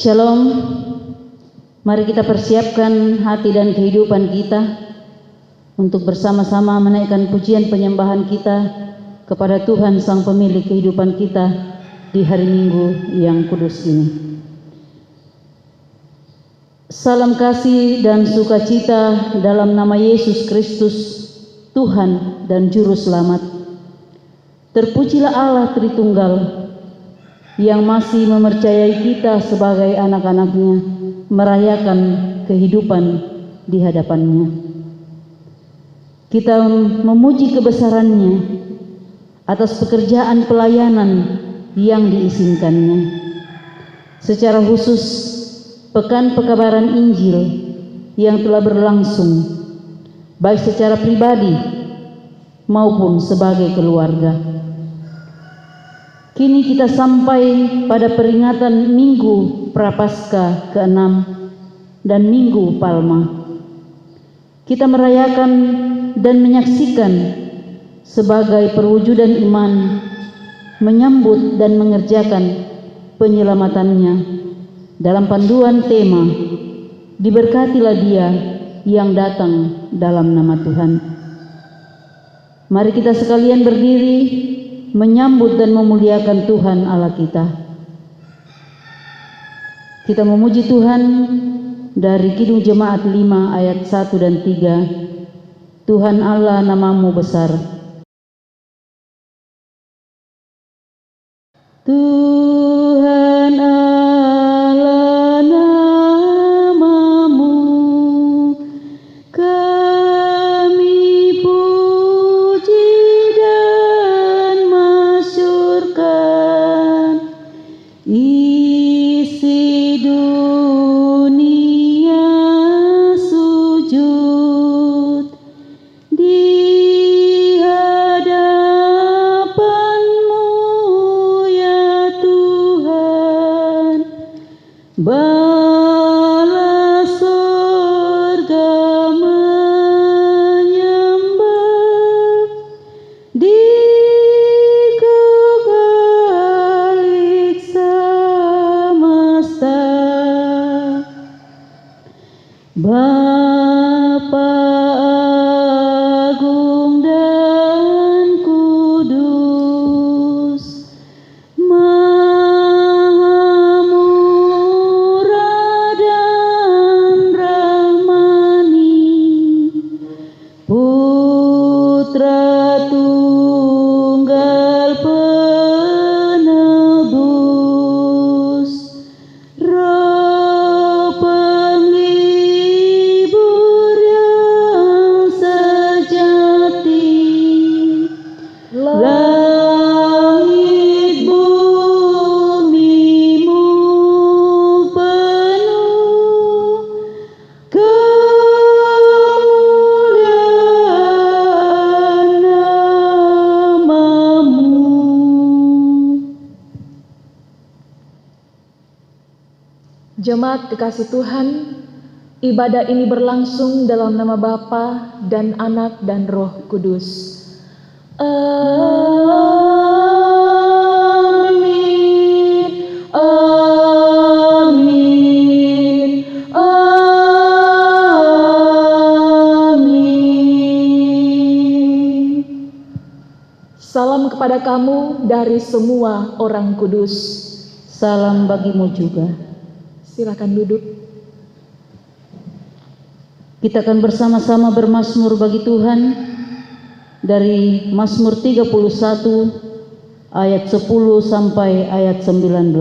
Shalom, mari kita persiapkan hati dan kehidupan kita untuk bersama-sama menaikkan pujian penyembahan kita kepada Tuhan Sang Pemilik kehidupan kita di hari Minggu yang kudus ini. Salam kasih dan sukacita dalam nama Yesus Kristus, Tuhan dan Juru Selamat. Terpujilah Allah Tritunggal yang masih mempercayai kita sebagai anak-anaknya merayakan kehidupan di hadapannya. Kita memuji kebesarannya atas pekerjaan pelayanan yang diizinkannya. Secara khusus, pekan pekabaran Injil yang telah berlangsung, baik secara pribadi maupun sebagai keluarga. Kini kita sampai pada peringatan Minggu Prapaskah ke-6 dan Minggu Palma. Kita merayakan dan menyaksikan sebagai perwujudan iman, menyambut dan mengerjakan penyelamatannya dalam panduan tema, diberkatilah dia yang datang dalam nama Tuhan. Mari kita sekalian berdiri menyambut dan memuliakan Tuhan Allah kita. Kita memuji Tuhan dari Kidung Jemaat 5 ayat 1 dan 3. Tuhan Allah, namamu besar. Tuhan Allah, namamu kami puji dan masyurkan. Isi dunia sujud di hadapan-Mu ya Tuhan. Bala surga menyembah di kekalik semesta. Bapa agung dan kudus, Maha murah dan rahmani, Putra Tunggal Penebus, Roh Penghibur yang sejati, langit bumimu penuh kemuliaan namamu. Jemaat kekasih Tuhan, ibadah ini berlangsung dalam nama Bapa dan Anak dan Roh Kudus. Amin. Amin. Amin. Salam kepada kamu dari semua orang kudus. Salam bagimu juga. Silakan duduk. Kita akan bersama-sama bermazmur bagi Tuhan dari Mazmur 31 ayat 10 sampai ayat 19.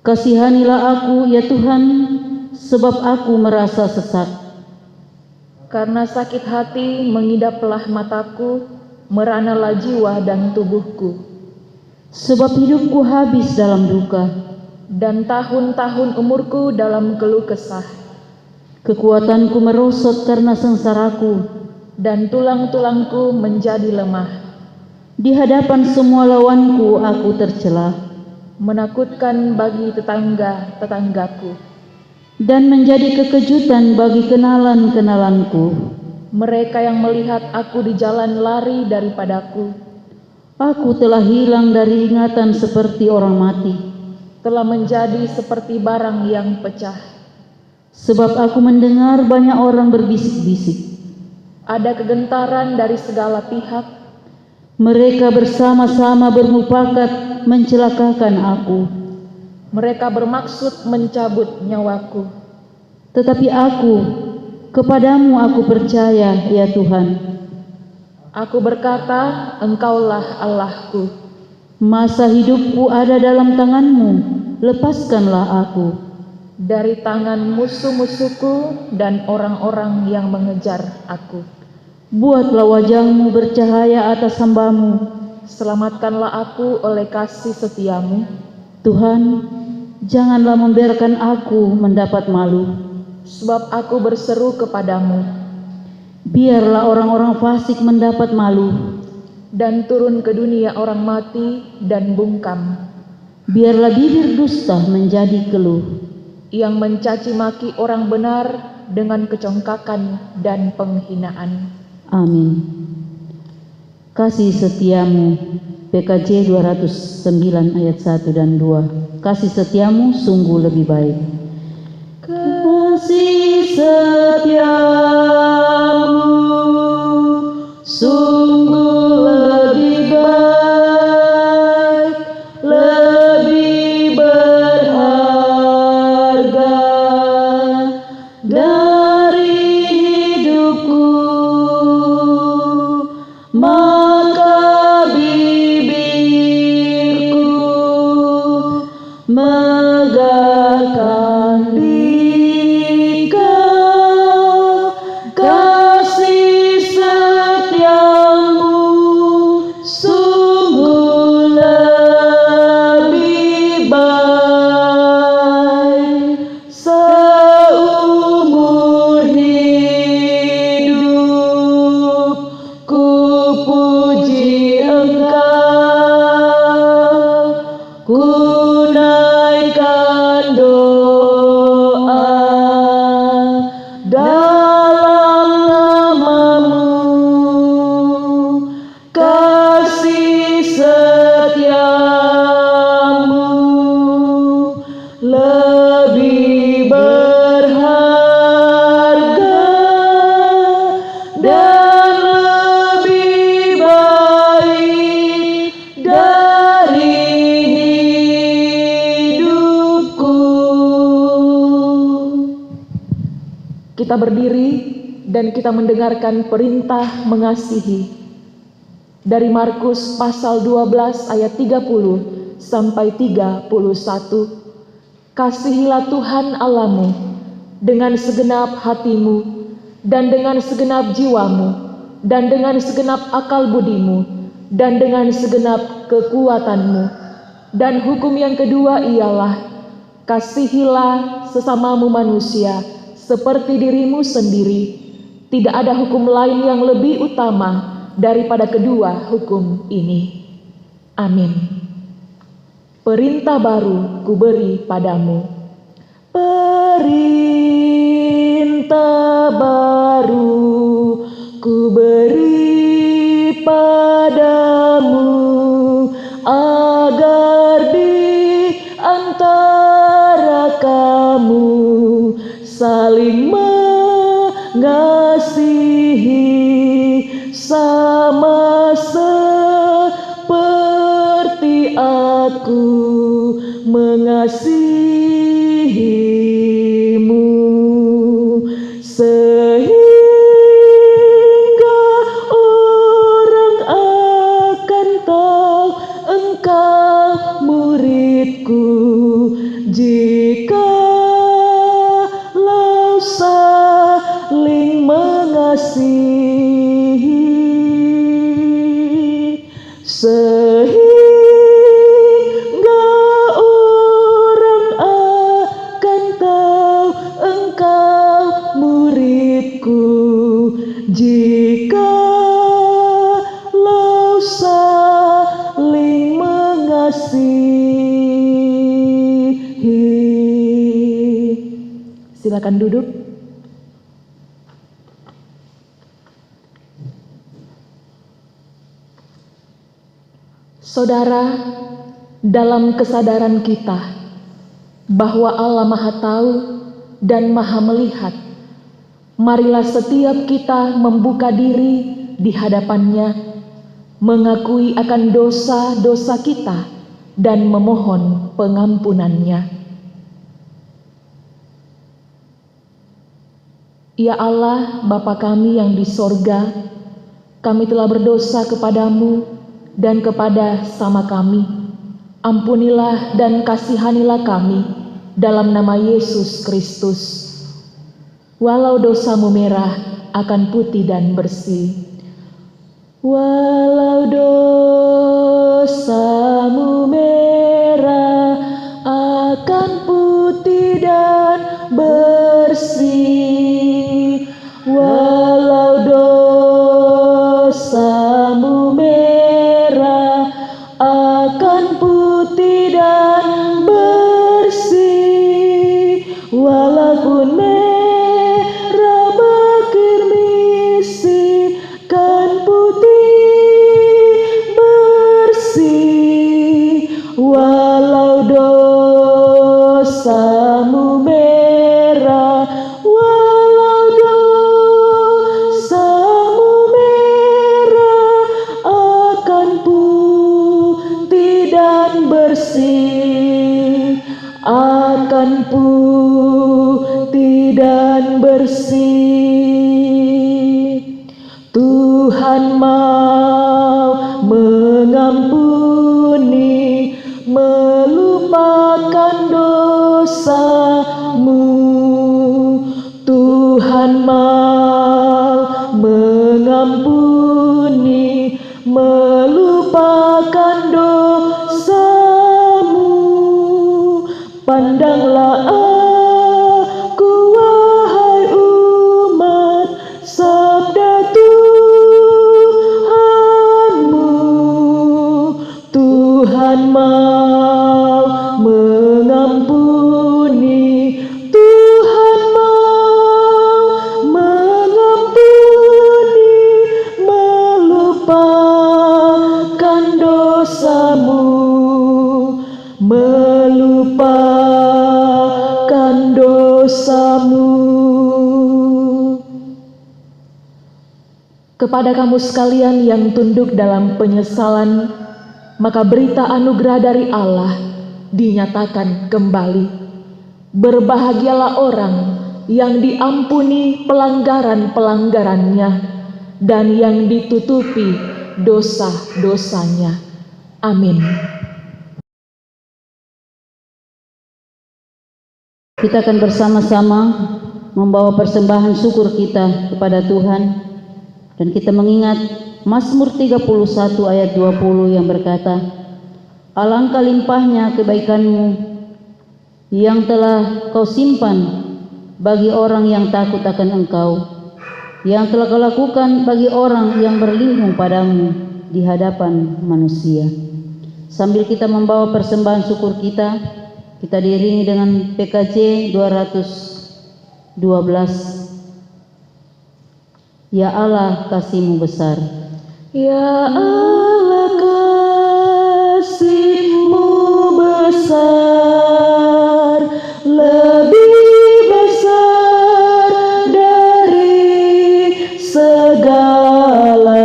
Kasihanilah aku ya Tuhan, sebab aku merasa sesak. Karena sakit hati mengidaplah mataku, meranalah jiwa dan tubuhku. Sebab hidupku habis dalam duka, Dan tahun-tahun umurku dalam keluh kesah. kekuatanku merosot karena sengsaraku, Dan tulang-tulangku menjadi lemah. di hadapan semua lawanku aku tercela, Menakutkan bagi tetangga-tetanggaku. dan menjadi kekejutan bagi kenalan-kenalanku. Mereka yang melihat aku di jalan lari daripadaku. Aku telah hilang dari ingatan seperti orang mati. telah menjadi seperti barang yang pecah. Sebab aku mendengar banyak orang berbisik-bisik. Ada kegentaran dari segala pihak. Mereka bersama-sama bermufakat mencelakakan aku. Mereka bermaksud mencabut nyawaku. Tetapi aku, kepadamu aku percaya, ya Tuhan. Aku berkata, Engkaulah Allahku. Masa hidupku ada dalam tangan-Mu, lepaskanlah aku. Dari tangan musuh-musuhku dan orang-orang yang mengejar aku. Buatlah wajah-Mu bercahaya atas hamba-Mu. Selamatkanlah aku oleh kasih setia-Mu. Tuhan, janganlah membiarkan aku mendapat malu. Sebab aku berseru kepadamu. Biarlah orang-orang fasik mendapat malu. Dan turun ke dunia orang mati dan bungkam. Biarlah bibir dusta menjadi keluh. Yang mencaci maki orang benar dengan kecongkakan dan penghinaan. Amin. Kasih setiamu, PKJ 209 ayat 1 dan 2. Kasih setiamu sungguh lebih baik. Kasih setiamu sungguh lebih baik, lebih berharga dari hidupku. Maka bibirku megahkan di Kau, kasih setiamu sungguh lebih baik. Seumur hidup ku puji Engkau, ku naikkan doa dalam nama-Mu. Kasih setiamu lebih berharga dan lebih baik dari hidupku. Kita berdiri dan kita mendengarkan perintah mengasihi. Dari Markus pasal 12 ayat 30 sampai 31. Kasihilah Tuhan Allahmu dengan segenap hatimu dan dengan segenap jiwamu dan dengan segenap akal budimu dan dengan segenap kekuatanmu. Dan hukum yang kedua ialah kasihilah sesamamu manusia seperti dirimu sendiri. Tidak ada hukum lain yang lebih utama daripada kedua hukum ini. Amin. Perintah baru kuberi padamu. Perintah baru kuberi padamu, agar di antara kamu saling mengasihi sama seperti aku mengasihimu, sehingga orang akan tahu engkau muridku, jikalau saling mengasihi, sehingga orang akan tahu engkau muridku, jikalau saling mengasihi. Silakan duduk. Saudara, dalam kesadaran kita bahwa Allah Maha Tahu dan Maha Melihat. Marilah setiap kita membuka diri di hadapan-Nya, mengakui akan dosa-dosa kita dan memohon pengampunan-Nya. Ya Allah, Bapa kami yang di sorga, kami telah berdosa kepadamu dan kepada sama kami. Ampunilah dan kasihanilah kami dalam nama Yesus Kristus. Walau dosamu merah akan putih dan bersih. Walau dosamu merah akan putih dan bersih. Walau dosamu merah akan putih dan bersih. Walaupun merah berkemisi kan putih bersih. Walau dosamu merah, walau dosamu merah akan putih dan bersih, akan putih dan bersih. Tuhan mau mengampuni, melupakan dosamu. Tuhan mau mengampuni, melupakan dosamu. Pandanglah aku, wahai umat, sabda Tuhanmu. Tuhan mau mengampuni, Tuhan mau mengampuni, melupakan dosamu, melupakan dosamu. Kepada kamu sekalian yang tunduk dalam penyesalan, maka berita anugerah dari Allah dinyatakan kembali. Berbahagialah orang yang diampuni pelanggaran-pelanggarannya dan yang ditutupi dosa-dosanya. Amin. Kita akan bersama-sama membawa persembahan syukur kita kepada Tuhan. Dan kita mengingat Mazmur 31 ayat 20 yang berkata, alangkah limpahnya kebaikanmu yang telah kau simpan bagi orang yang takut akan engkau, yang telah kau lakukan bagi orang yang berlindung padamu di hadapan manusia. Sambil kita membawa persembahan syukur kita, kita diiringi dengan PKJ 212. Ya Allah, kasih-Mu besar. Ya Allah, kasih-Mu besar, lebih besar dari segala,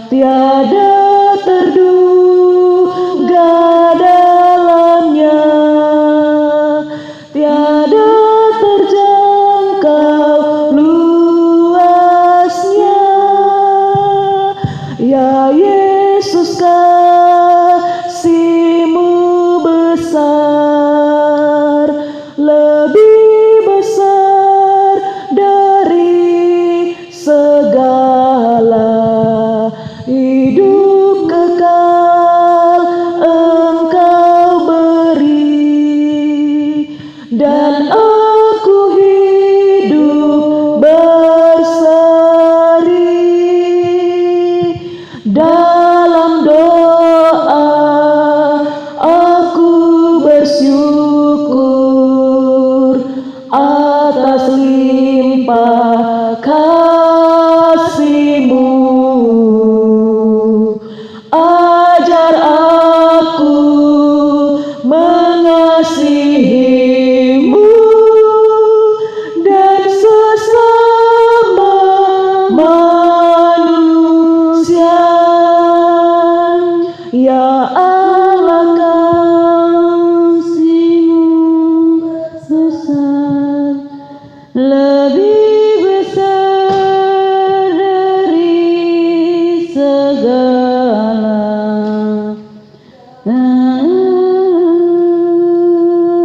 tiada terduga dalamnya, tiada terjangkau luasnya. Ya Ya Allah, kasih-Mu besar, lebih besar dari segala.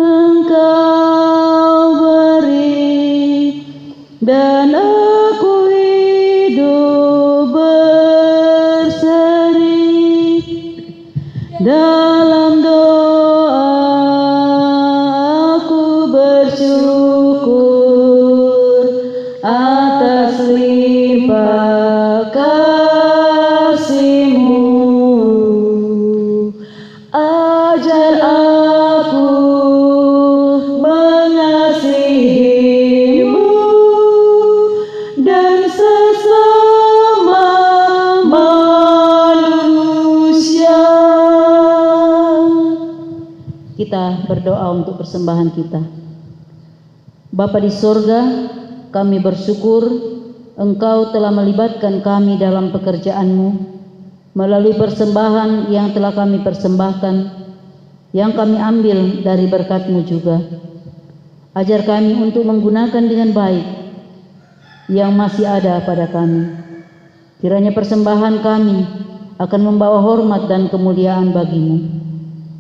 Engkau beri dan aku hidup berseri. Dalam doa aku bersyukur atas limpah kasih-Mu. Ajar aku mengasihi-Mu dan sesama manusia. Kita berdoa untuk persembahan kita. Bapa di sorga, kami bersyukur Engkau telah melibatkan kami dalam pekerjaan-Mu melalui persembahan yang telah kami persembahkan, yang kami ambil dari berkat-Mu juga. Ajar kami untuk menggunakan dengan baik yang masih ada pada kami. Kiranya persembahan kami akan membawa hormat dan kemuliaan bagi-Mu.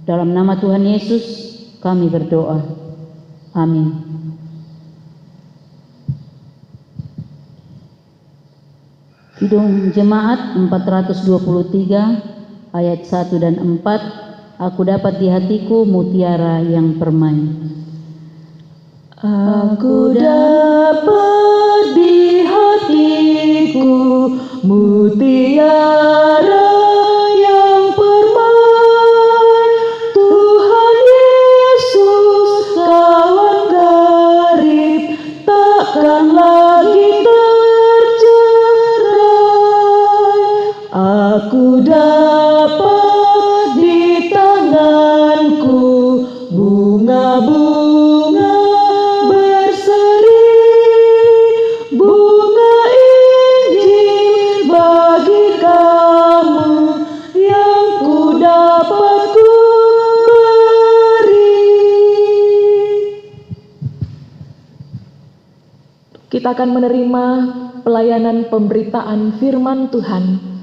Dalam nama Tuhan Yesus kami berdoa. Amin. Kidung Jemaat 423 ayat 1 dan 4. Aku dapat di hatiku mutiara yang permai. Aku dapat di hatiku mutiara yang permai. Tuhan Yesus kawan karib, takkan lagi tercerai. Aku dapat di tanganku bunga-bunga berseri, bunga Injil bagi kamu yang ku dapat ku beri. Kita akan menerima pelayanan pemberitaan firman Tuhan.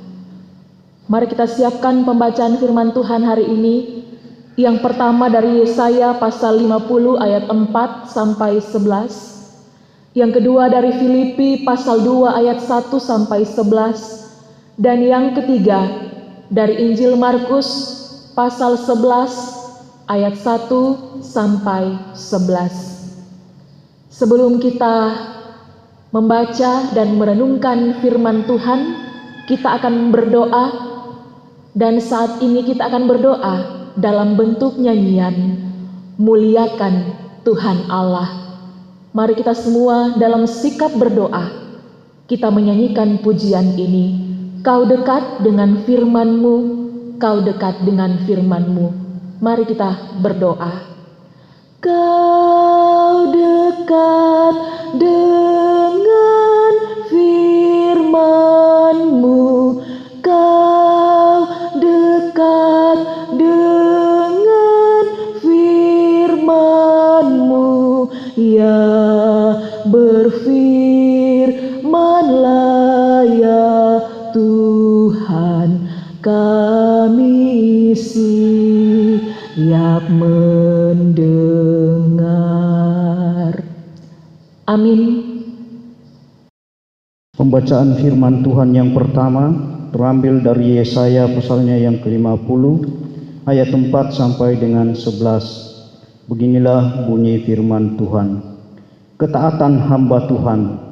Mari kita siapkan pembacaan firman Tuhan hari ini. Yang pertama dari Yesaya pasal 50 ayat 4 sampai 11. Yang kedua dari Filipi pasal 2 ayat 1 sampai 11. Dan yang ketiga dari Injil Markus pasal 11 ayat 1 sampai 11. Sebelum kita membaca dan merenungkan firman Tuhan, kita akan berdoa. Dan saat ini kita akan berdoa dalam bentuk nyanyian, muliakan Tuhan Allah. Mari kita semua dalam sikap berdoa, kita menyanyikan pujian ini. Kau dekat dengan firman-Mu, Kau dekat dengan firman-Mu. Mari kita berdoa. Kau dekat dengan firman-Mu, Kau dekat dengan firman-Mu, ya berfirmanlah ya Tuhan, kami siap mendengar. Amin. Pembacaan firman Tuhan yang pertama terambil dari Yesaya pasalnya yang ke-50 ayat 4 sampai dengan 11. Beginilah bunyi firman Tuhan. Ketaatan hamba Tuhan.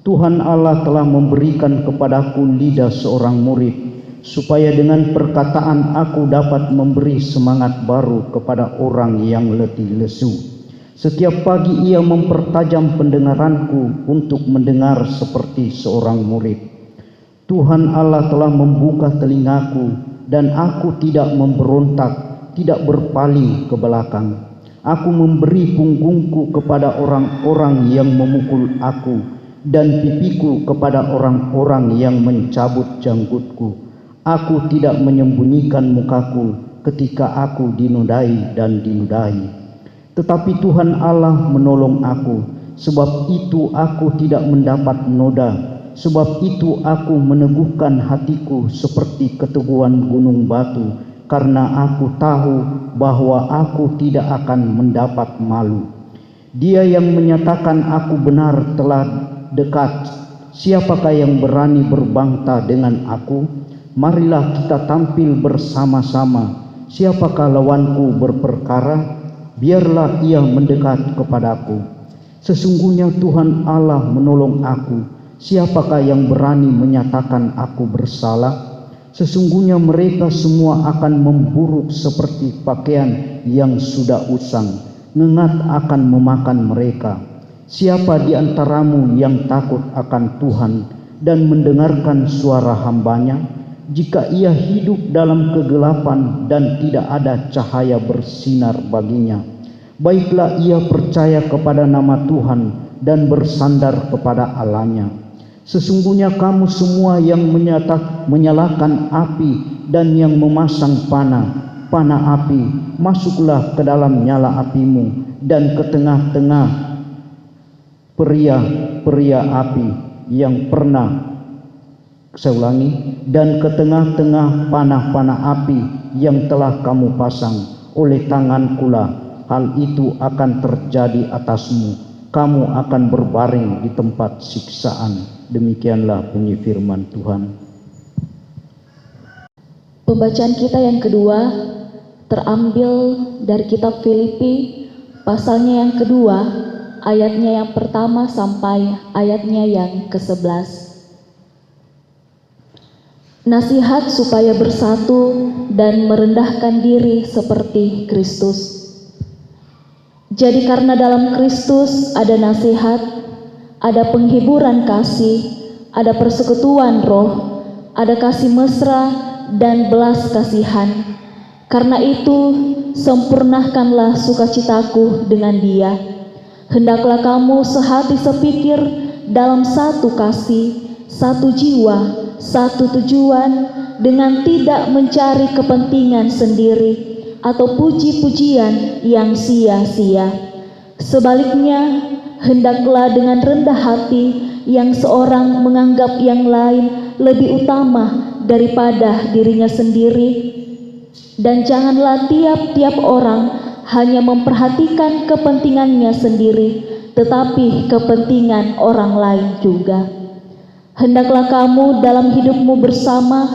Tuhan Allah telah memberikan kepadaku lidah seorang murid, supaya dengan perkataan aku dapat memberi semangat baru kepada orang yang letih lesu. Setiap pagi ia mempertajam pendengaranku untuk mendengar seperti seorang murid. Tuhan Allah telah membuka telingaku dan aku tidak memberontak, tidak berpaling ke belakang. Aku memberi punggungku kepada orang-orang yang memukul aku dan pipiku kepada orang-orang yang mencabut janggutku. Aku tidak menyembunyikan mukaku ketika aku dinodai dan diludahi. Tetapi Tuhan Allah menolong aku, sebab itu aku tidak mendapat noda. Sebab itu aku meneguhkan hatiku seperti keteguhan gunung batu, karena aku tahu bahwa aku tidak akan mendapat malu. Dia yang menyatakan aku benar telah dekat. Siapakah yang berani berbangta dengan aku? Marilah kita tampil bersama-sama. Siapakah lawanku berperkara? Biarlah ia mendekat kepadaku. Sesungguhnya Tuhan Allah menolong aku. Siapakah yang berani menyatakan aku bersalah? Sesungguhnya mereka semua akan memburuk seperti pakaian yang sudah usang. Ngengat akan memakan mereka. Siapa di antaramu yang takut akan Tuhan dan mendengarkan suara hambanya? Jika ia hidup dalam kegelapan dan tidak ada cahaya bersinar baginya, baiklah ia percaya kepada nama Tuhan dan bersandar kepada Allahnya. Sesungguhnya kamu semua yang menyalakan api dan yang memasang panah api, masuklah ke dalam nyala apimu dan ke tengah-tengah peria api yang pernah, saya ulangi, dan ke tengah-tengah panah-panah api yang telah kamu pasang oleh tangankulah, hal itu akan terjadi atasmu. Kamu akan berbaring di tempat siksaan. Demikianlah bunyi firman Tuhan. Pembacaan kita yang kedua terambil dari kitab Filipi, pasalnya yang kedua, ayatnya yang pertama sampai ayatnya yang ke-11. Nasihat supaya bersatu dan merendahkan diri seperti Kristus. Jadi karena dalam Kristus ada nasihat, ada penghiburan kasih, ada persekutuan roh, ada kasih mesra dan belas kasihan. Karena itu sempurnakanlah sukacitaku dengan Dia. Hendaklah kamu sehati sepikir dalam satu kasih, satu jiwa, satu tujuan, dengan tidak mencari kepentingan sendiri atau puji-pujian yang sia-sia. Sebaliknya, hendaklah dengan rendah hati yang seorang menganggap yang lain lebih utama daripada dirinya sendiri, dan janganlah tiap-tiap orang hanya memperhatikan kepentingannya sendiri, tetapi kepentingan orang lain juga. Hendaklah kamu dalam hidupmu bersama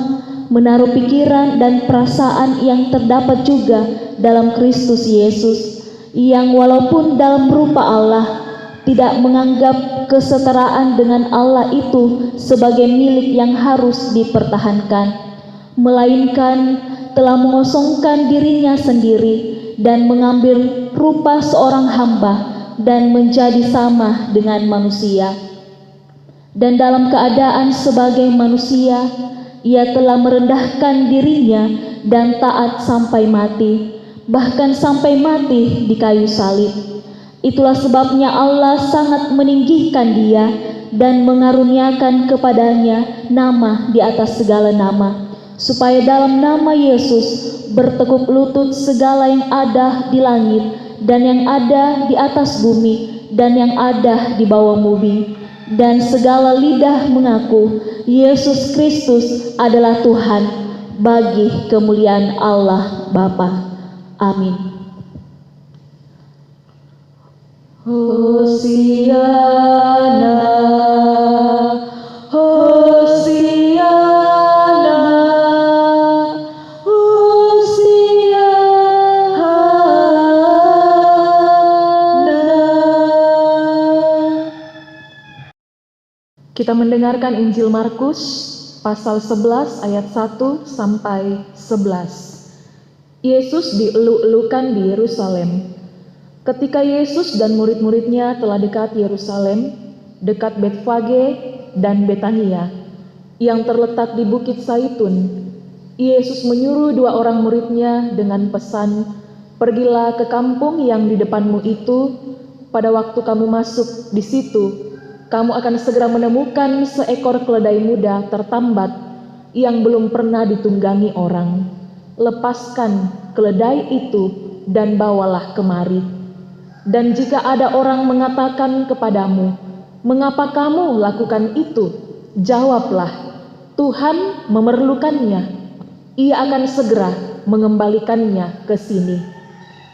menaruh pikiran dan perasaan yang terdapat juga dalam Kristus Yesus, yang walaupun dalam rupa Allah tidak menganggap kesetaraan dengan Allah itu sebagai milik yang harus dipertahankan, melainkan telah mengosongkan dirinya sendiri dan mengambil rupa seorang hamba dan menjadi sama dengan manusia. Dan dalam keadaan sebagai manusia, ia telah merendahkan dirinya dan taat sampai mati, bahkan sampai mati di kayu salib. Itulah sebabnya Allah sangat meninggikan Dia dan mengaruniakan kepadanya nama di atas segala nama, supaya dalam nama Yesus bertekuk lutut segala yang ada di langit dan yang ada di atas bumi dan yang ada di bawah bumi, dan segala lidah mengaku Yesus Kristus adalah Tuhan, bagi kemuliaan Allah Bapa. Amin. Hosiana, Hosiana, Hosiana. Kita mendengarkan Injil Markus pasal 11 ayat 1 sampai 11. Yesus dielu-elukan di Yerusalem. Ketika Yesus dan murid-muridnya telah dekat Yerusalem, dekat Betfage dan Betania, yang terletak di Bukit Zaitun, Yesus menyuruh 2 orang muridnya dengan pesan, "Pergilah ke kampung yang di depanmu itu. Pada waktu kamu masuk di situ, kamu akan segera menemukan seekor keledai muda tertambat yang belum pernah ditunggangi orang. Lepaskan keledai itu dan bawalah kemari. Dan jika ada orang mengatakan kepadamu, mengapa kamu lakukan itu? Jawablah, Tuhan memerlukannya. Ia akan segera mengembalikannya ke sini.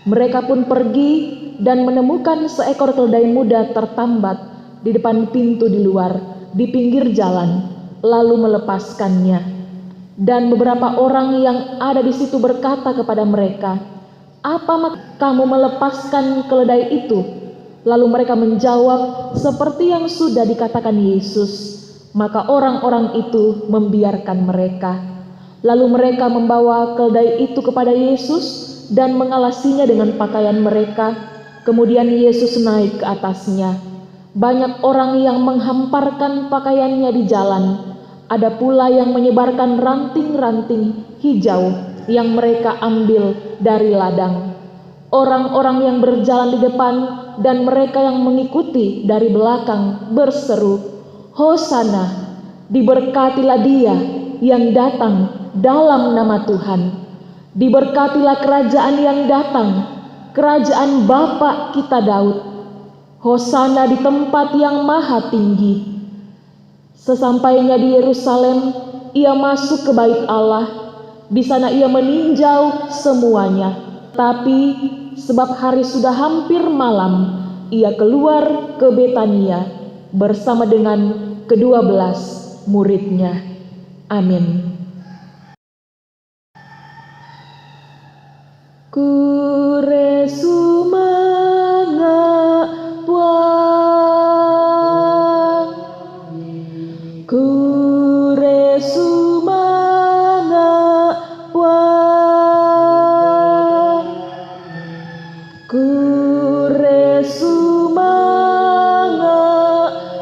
Mereka pun pergi dan menemukan seekor keledai muda tertambat di depan pintu di luar, di pinggir jalan, lalu melepaskannya. Dan beberapa orang yang ada di situ berkata kepada mereka, "Apa maksud kamu melepaskan keledai itu?" Lalu mereka menjawab seperti yang sudah dikatakan Yesus. Maka orang-orang itu membiarkan mereka. Lalu mereka membawa keledai itu kepada Yesus dan mengalasinya dengan pakaian mereka. Kemudian Yesus naik ke atasnya. Banyak orang yang menghamparkan pakaiannya di jalan. Ada pula yang menyebarkan ranting-ranting hijau yang mereka ambil dari ladang. Orang-orang yang berjalan di depan dan mereka yang mengikuti dari belakang berseru, "Hosana, diberkatilah Dia yang datang dalam nama Tuhan. Diberkatilah kerajaan yang datang, kerajaan Bapa kita Daud. Hosana di tempat yang maha tinggi." Sesampainya di Yerusalem, ia masuk ke bait Allah. Di sana ia meninjau semuanya. Tapi sebab hari sudah hampir malam, ia keluar ke Betania bersama dengan ke-12 muridnya. Amin. Kure sumanga puang, kure sumanga puang, kure sumanga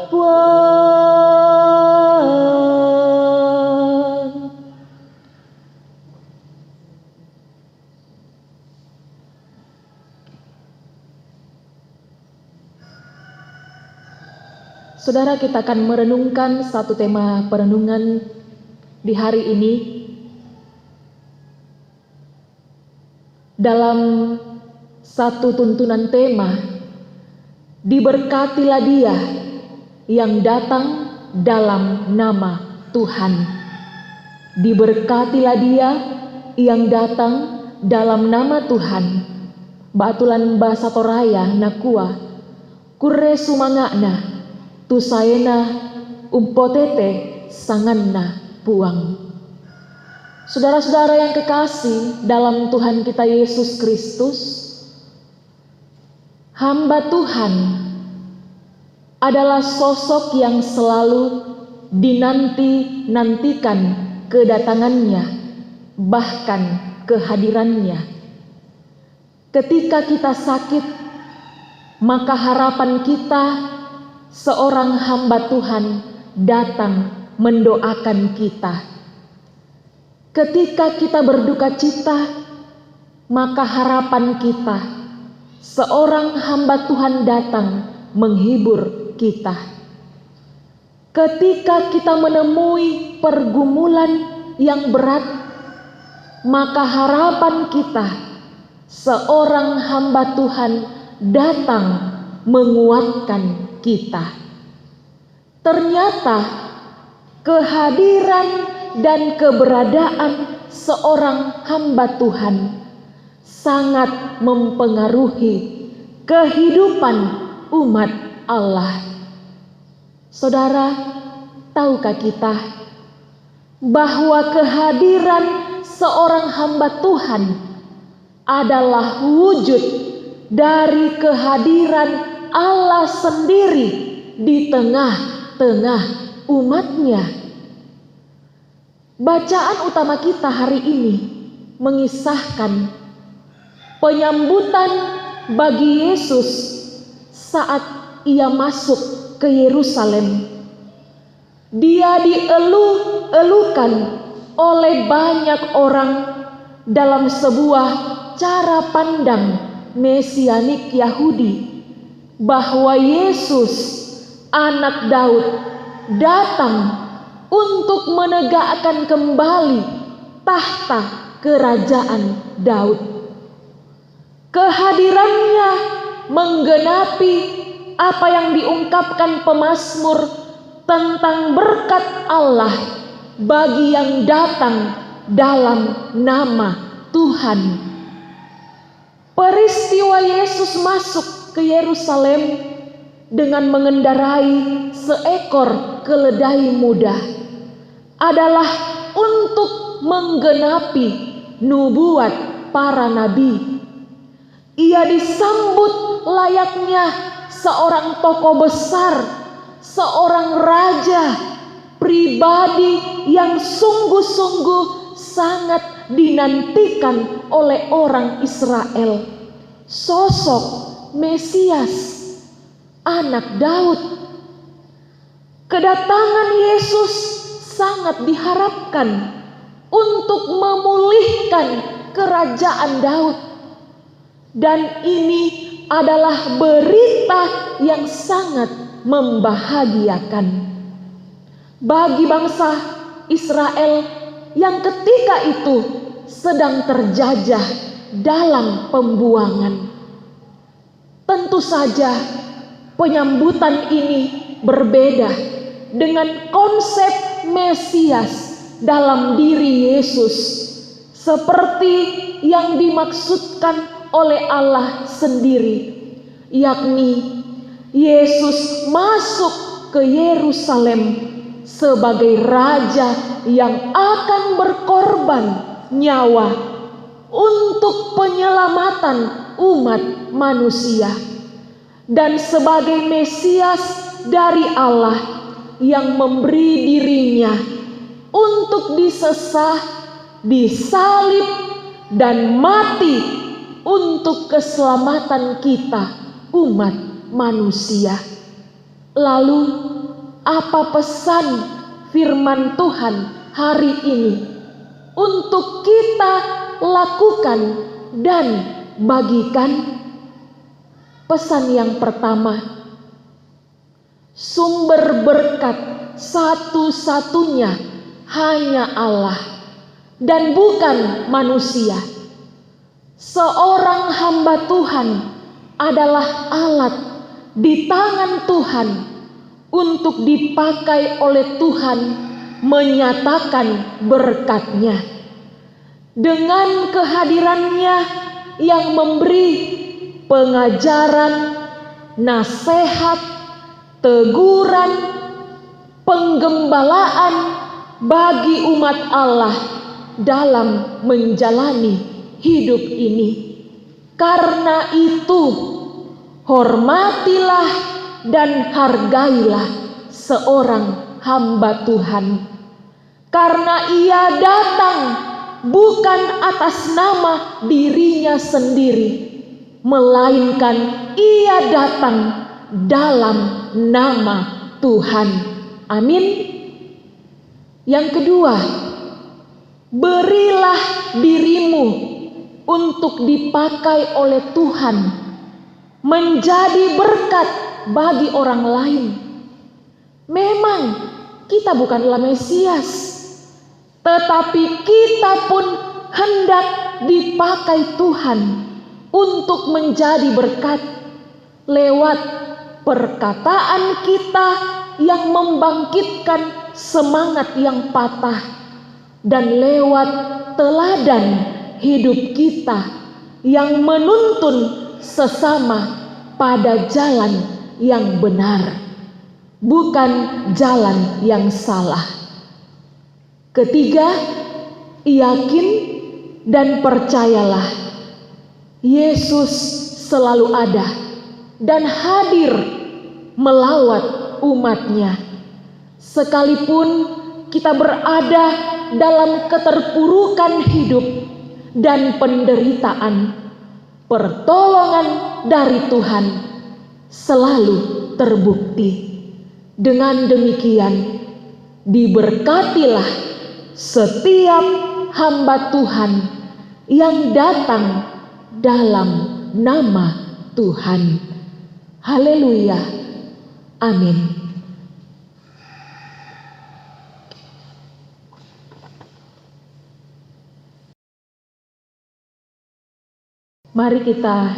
puang. Saudara, kita akan merenungkan satu tema perenungan di hari ini dalam satu tuntunan tema, diberkatilah Dia yang datang dalam nama Tuhan. Diberkatilah Dia yang datang dalam nama Tuhan. Batulan bahasa Toraya nakua, kure sumangana tusaena umpotete sanganna puang. Saudara-saudara yang kekasih dalam Tuhan kita Yesus Kristus, hamba Tuhan adalah sosok yang selalu dinanti-nantikan kedatangannya, bahkan kehadirannya. Ketika kita sakit, maka harapan kita seorang hamba Tuhan datang mendoakan kita. Ketika kita berduka cita, maka harapan kita seorang hamba Tuhan datang menghibur kita. Ketika kita menemui pergumulan yang berat, maka harapan kita seorang hamba Tuhan datang menguatkan kita. Ternyata kehadiran dan keberadaan seorang hamba Tuhan sangat mempengaruhi kehidupan umat Allah. Saudara, tahukah kita bahwa kehadiran seorang hamba Tuhan adalah wujud dari kehadiran Allah sendiri di tengah-tengah umatnya. Bacaan utama kita hari ini mengisahkan penyambutan bagi Yesus saat ia masuk ke Yerusalem. Dia dielu-elukan oleh banyak orang dalam sebuah cara pandang mesianik Yahudi bahwa Yesus anak Daud datang untuk menegakkan kembali tahta kerajaan Daud. Kehadirannya menggenapi apa yang diungkapkan pemazmur tentang berkat Allah bagi yang datang dalam nama Tuhan. Peristiwa Yesus masuk ke Yerusalem dengan mengendarai seekor keledai muda adalah untuk menggenapi nubuat para nabi. Ia disambut layaknya seorang tokoh besar, seorang raja, pribadi yang sungguh-sungguh sangat dinantikan oleh orang Israel. Sosok Mesias, anak Daud. Kedatangan Yesus sangat diharapkan untuk memulihkan kerajaan Daud. Dan ini adalah berita yang sangat membahagiakan bagi bangsa Israel yang ketika itu sedang terjajah dalam pembuangan. Tentu saja penyambutan ini berbeda dengan konsep Mesias dalam diri Yesus, seperti yang dimaksudkan oleh Allah sendiri, yakni Yesus masuk ke Yerusalem sebagai raja yang akan berkorban nyawa untuk penyelamatan umat manusia, dan sebagai Mesias dari Allah yang memberi dirinya untuk disesah, disalib, dan mati untuk keselamatan kita umat manusia. Lalu apa pesan firman Tuhan hari ini untuk kita lakukan dan bagikan? Pesan yang pertama, sumber berkat satu-satunya hanya Allah dan bukan manusia. Seorang hamba Tuhan adalah alat di tangan Tuhan untuk dipakai oleh Tuhan menyatakan berkat-Nya. Dengan kehadirannya yang memberi pengajaran, nasihat, teguran, penggembalaan bagi umat Allah dalam menjalani hidup ini. Karena itu, hormatilah dan hargailah seorang hamba Tuhan, karena ia datang bukan atas nama dirinya sendiri, melainkan ia datang dalam nama Tuhan. Amin. Yang kedua, berilah dirimu untuk dipakai oleh Tuhan menjadi berkat bagi orang lain. Memang kita bukanlah Mesias, tetapi kita pun hendak dipakai Tuhan untuk menjadi berkat lewat perkataan kita yang membangkitkan semangat yang patah, dan lewat teladan hidup kita yang menuntun sesama pada jalan yang benar, bukan jalan yang salah. Ketiga, yakin dan percayalah Yesus selalu ada dan hadir melawat umatnya. Sekalipun kita berada dalam keterpurukan hidup dan penderitaan, pertolongan dari Tuhan selalu terbukti. Dengan demikian, diberkatilah setiap hamba Tuhan yang datang dalam nama Tuhan. Haleluya. Amin. Mari kita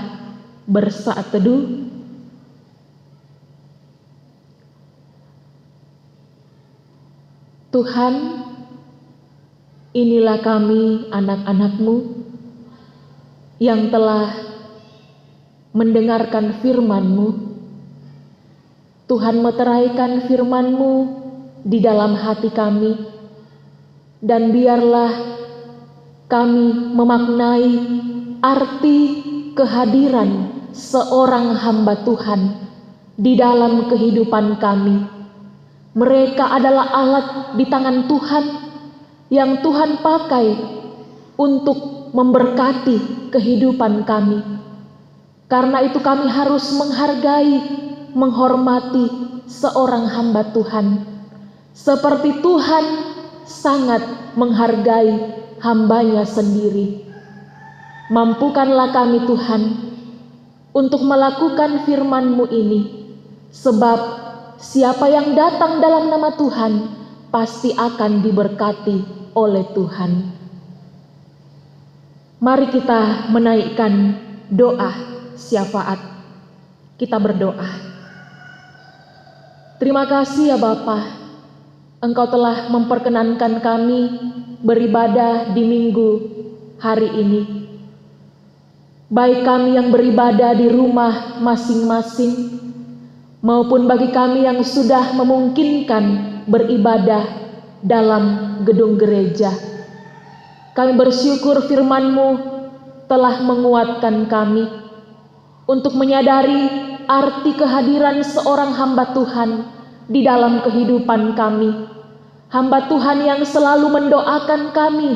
bersaat teduh. Tuhan, inilah kami anak-anak-Mu yang telah mendengarkan firman-Mu. Tuhan meteraikan firman-Mu di dalam hati kami, dan biarlah kami memaknai arti kehadiran seorang hamba Tuhan di dalam kehidupan kami. Mereka adalah alat di tangan Tuhan yang Tuhan pakai untuk memberkati kehidupan kami. Karena itu kami harus menghargai, menghormati seorang hamba Tuhan. Seperti Tuhan sangat menghargai hambanya sendiri. Mampukanlah kami Tuhan untuk melakukan firman-Mu ini, sebab siapa yang datang dalam nama Tuhan pasti akan diberkati oleh Tuhan. Mari kita menaikkan doa syafaat. Kita berdoa. Terima kasih ya Bapa, Engkau telah memperkenankan kami beribadah di minggu hari ini. Baik kami yang beribadah di rumah masing-masing, maupun bagi kami yang sudah memungkinkan beribadah dalam gedung gereja. Kami bersyukur firman-Mu telah menguatkan kami untuk menyadari arti kehadiran seorang hamba Tuhan di dalam kehidupan kami. Hamba Tuhan yang selalu mendoakan kami,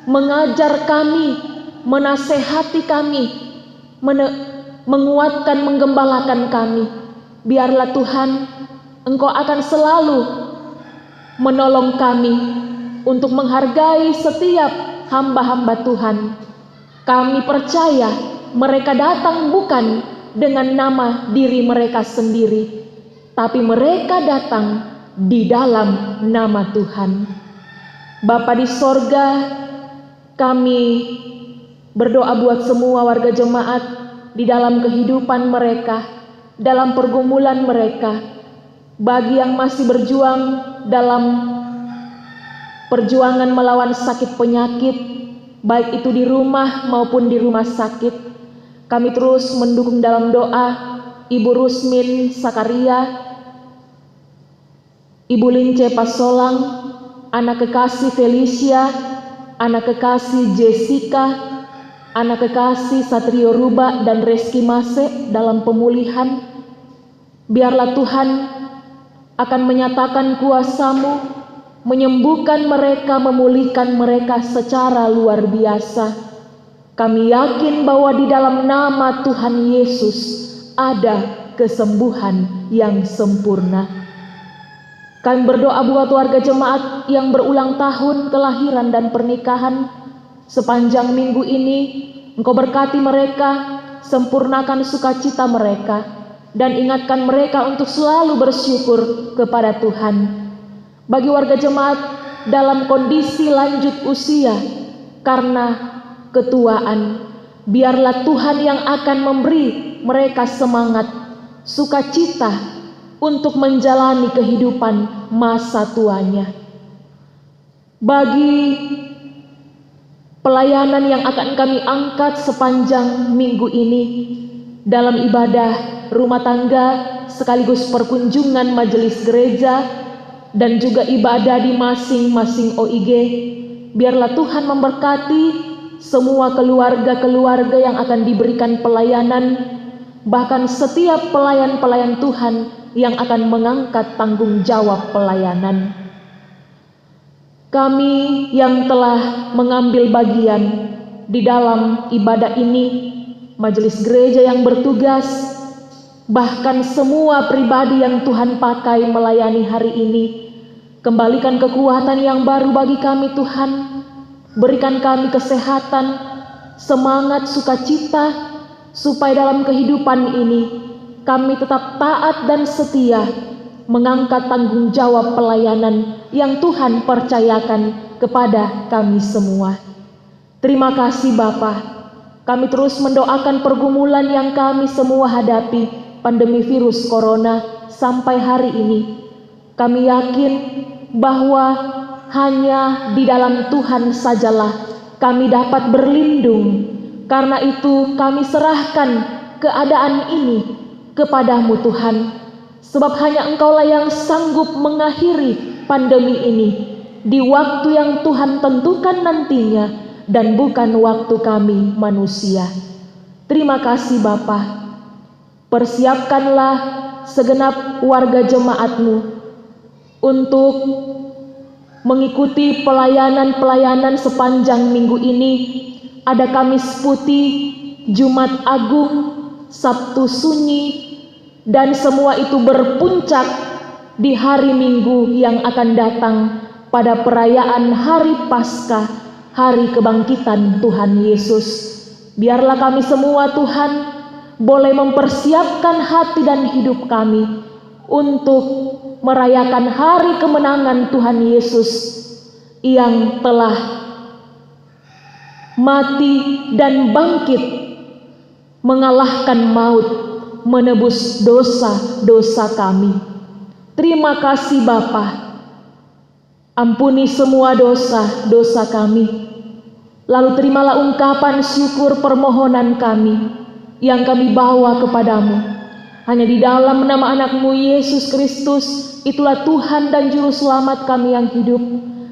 mengajar kami, menasehati kami, menguatkan, menggembalakan kami. Biarlah Tuhan, Engkau akan selalu menolong kami untuk menghargai setiap hamba-hamba Tuhan. Kami percaya mereka datang bukan dengan nama diri mereka sendiri, tapi mereka datang di dalam nama Tuhan. Bapa di sorga, kami berdoa buat semua warga jemaat di dalam kehidupan mereka, dalam pergumulan mereka, bagi yang masih berjuang dalam perjuangan melawan sakit penyakit, baik itu di rumah maupun di rumah sakit. Kami terus mendukung dalam doa Ibu Rusmin Sakaria, Ibu Lince Pasolang, anak kekasih Felicia, anak kekasih Jessica, anak kekasih Satrio Ruba dan Reski Mase dalam pemulihan. Biarlah Tuhan akan menyatakan kuasa-Mu, menyembuhkan mereka, memulihkan mereka secara luar biasa. Kami yakin bahwa di dalam nama Tuhan Yesus ada kesembuhan yang sempurna. Kami berdoa buat warga jemaat yang berulang tahun kelahiran dan pernikahan. Sepanjang minggu ini Engkau berkati mereka, sempurnakan sukacita mereka, dan ingatkan mereka untuk selalu bersyukur kepada Tuhan. Bagi warga jemaat dalam kondisi lanjut usia karena ketuaan, biarlah Tuhan yang akan memberi mereka semangat, sukacita untuk menjalani kehidupan masa tuanya. Bagi pelayanan yang akan kami angkat sepanjang minggu ini dalam ibadah rumah tangga sekaligus perkunjungan majelis gereja dan juga ibadah di masing-masing OIG, biarlah Tuhan memberkati semua keluarga-keluarga yang akan diberikan pelayanan, bahkan setiap pelayan-pelayan Tuhan yang akan mengangkat tanggung jawab pelayanan. Kami yang telah mengambil bagian di dalam ibadah ini, majelis gereja yang bertugas, bahkan semua pribadi yang Tuhan pakai melayani hari ini, kembalikan kekuatan yang baru bagi kami Tuhan, berikan kami kesehatan, semangat, sukacita, supaya dalam kehidupan ini kami tetap taat dan setia mengangkat tanggung jawab pelayanan yang Tuhan percayakan kepada kami semua. Terima kasih Bapa. Kami terus mendoakan pergumulan yang kami semua hadapi, pandemi virus corona sampai hari ini. Kami yakin bahwa hanya di dalam Tuhan sajalah kami dapat berlindung. Karena itu kami serahkan keadaan ini kepadamu Tuhan. Sebab hanya Engkaulah yang sanggup mengakhiri pandemi ini di waktu yang Tuhan tentukan nantinya dan bukan waktu kami manusia. Terima kasih Bapa. Persiapkanlah segenap warga jemaat-Mu untuk mengikuti pelayanan-pelayanan sepanjang minggu ini. Ada Kamis Putih, Jumat Agung, Sabtu Sunyi, dan semua itu berpuncak di hari Minggu yang akan datang pada perayaan Hari Paskah, Hari Kebangkitan Tuhan Yesus. Biarlah kami semua Tuhan boleh mempersiapkan hati dan hidup kami untuk merayakan hari kemenangan Tuhan Yesus yang telah mati dan bangkit, mengalahkan maut, menebus dosa-dosa kami. Terima kasih Bapa. Ampuni semua dosa-dosa kami. Lalu terimalah ungkapan syukur permohonan kami yang kami bawa kepadamu. Hanya di dalam nama anak-Mu Yesus Kristus, itulah Tuhan dan Juru Selamat kami yang hidup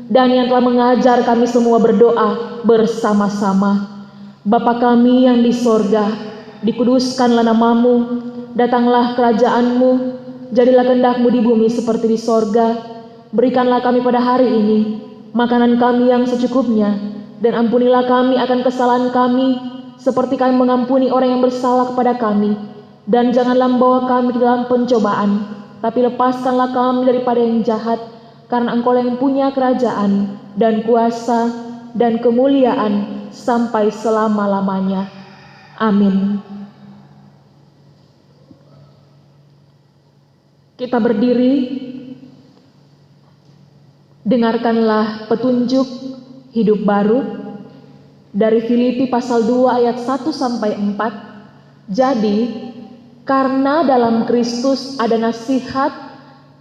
dan yang telah mengajar kami semua berdoa bersama-sama. Bapa kami yang di sorga, dikuduskanlah nama-Mu, datanglah kerajaan-Mu, jadilah kehendak-Mu di bumi seperti di sorga. Berikanlah kami pada hari ini makanan kami yang secukupnya, dan ampunilah kami akan kesalahan kami, seperti kami mengampuni orang yang bersalah kepada kami. Dan janganlah membawa kami ke dalam pencobaan, tapi lepaskanlah kami daripada yang jahat, karena Engkau yang punya kerajaan, dan kuasa, dan kemuliaan, sampai selama-lamanya. Amin. Kita berdiri, dengarkanlah petunjuk hidup baru dari Filipi pasal 2 ayat 1-4. Jadi, karena dalam Kristus ada nasihat,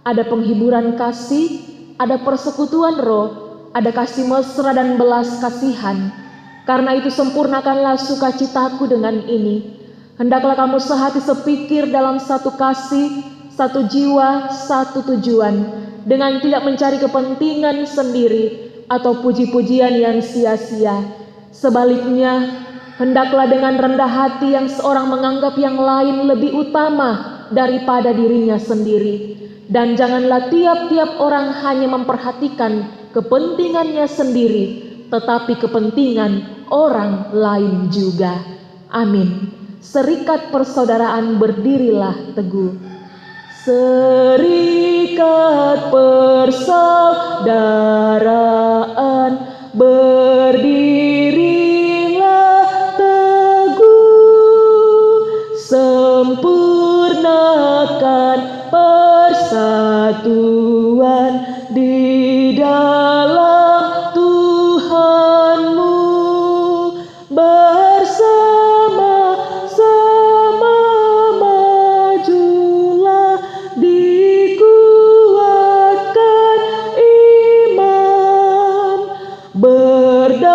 ada penghiburan kasih, ada persekutuan roh, ada kasih mesra dan belas kasihan. Karena itu sempurnakanlah sukacitaku dengan ini. Hendaklah kamu sehati sepikir dalam satu kasih, satu jiwa, satu tujuan, dengan tidak mencari kepentingan sendiri atau puji-pujian yang sia-sia. Sebaliknya, hendaklah dengan rendah hati yang seorang menganggap yang lain lebih utama daripada dirinya sendiri. Dan janganlah tiap-tiap orang hanya memperhatikan kepentingannya sendiri, tetapi kepentingan orang lain juga. Amin. Serikat persaudaraan berdirilah teguh. Serikat persaudaraan berdirilah teguh, sempurnakan persatuan di dalam Tuhanmu, bersama-sama majulah, dikuatkan iman, berdamai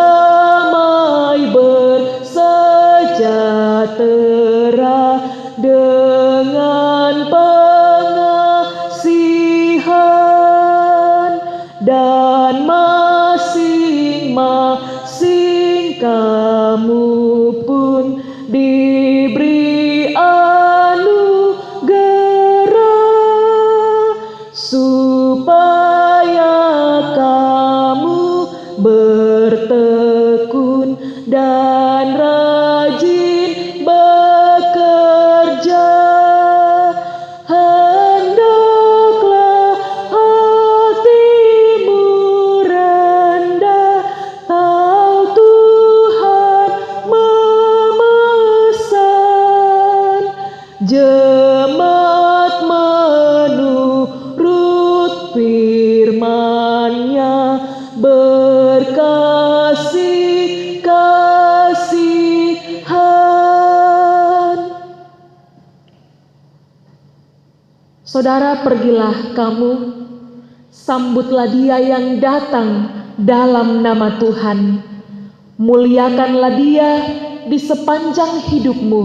bersejahtera dengan pengasihan, dan masing-masing kamu pun diberi anugerah, supaya kamu bertekun dan rajin bekerja. Hendaklah hatimu rendah, tahu Tuhan memesan jemaat menurut firman-Nya berkasih-kasihan. Saudara, pergilah kamu, sambutlah Dia yang datang dalam nama Tuhan. Muliakanlah Dia di sepanjang hidupmu,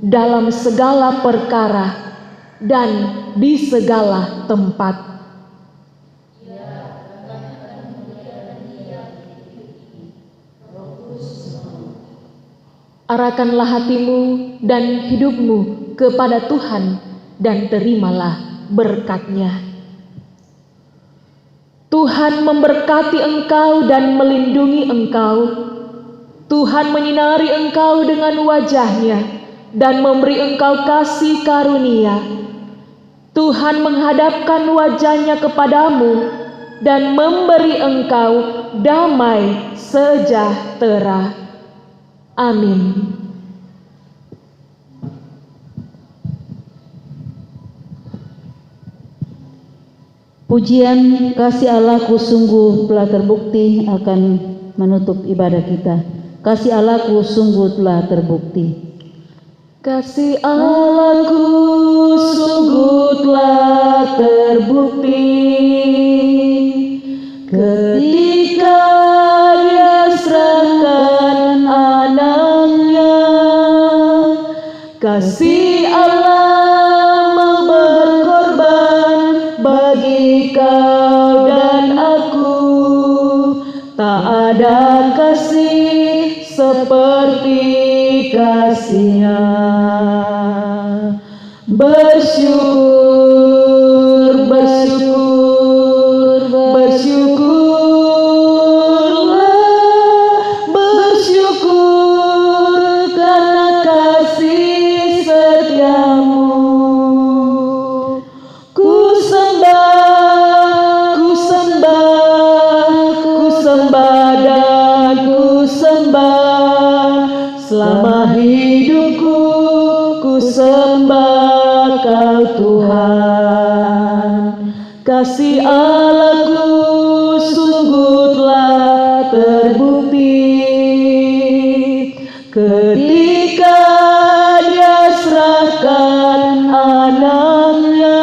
dalam segala perkara dan di segala tempat. Arahkanlah hatimu dan hidupmu kepada Tuhan dan terimalah berkat-Nya. Tuhan memberkati engkau dan melindungi engkau. Tuhan menyinari engkau dengan wajah-Nya dan memberi engkau kasih karunia. Tuhan menghadapkan wajah-Nya kepadamu dan memberi engkau damai sejahtera. Amin. Pujian kasih Allahku sungguh telah terbukti akan menutup ibadah kita. Kasih Allahku sungguh telah terbukti. Kasih Allahku sungguh telah terbukti ketika Dia serahkan anaknya. Kasih Allah mau berkorban bagi kau dan aku. Tak ada kasih seperti kasih-Nya. Bersyukur, bersyukur, bersyukurlah, bersyukur karena kasih setiamu. Ku sembah, ku sembah, ku sembah dan ku sembah. Selama hidupku ku sembah Kau Tuhan. Kasih Allahku sungguh telah terbukti ketika Dia serahkan anaknya.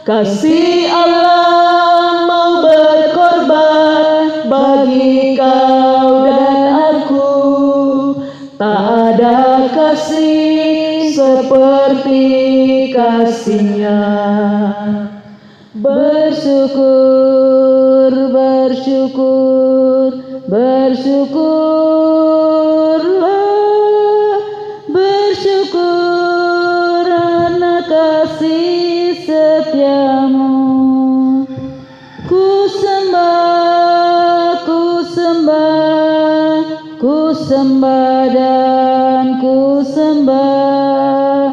Kasih Allah mau berkorban bagi kau dan aku. Tak ada kasih seperti kasih-Nya. Bersyukur, bersyukur, bersyukurlah, bersyukur karena kasih setiamu. Ku sembah, ku sembah, ku sembah dan ku sembah.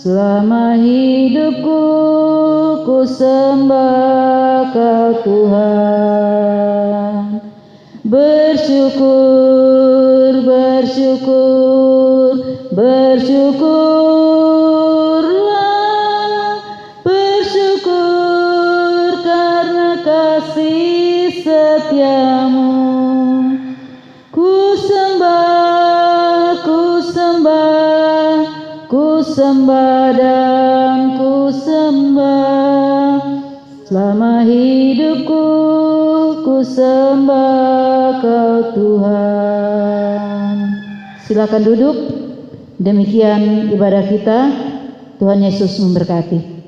Selama hidupku ku sembah Kau Tuhan. Bersyukur, bersyukur, bersyukurlah, bersyukur karena kasih setiamu. Ku sembah, ku sembah, ku sembah dan ku sembah. Selama hidupku ku sembah Kau Tuhan. Silakan duduk. Demikian ibadah kita. Tuhan Yesus memberkati.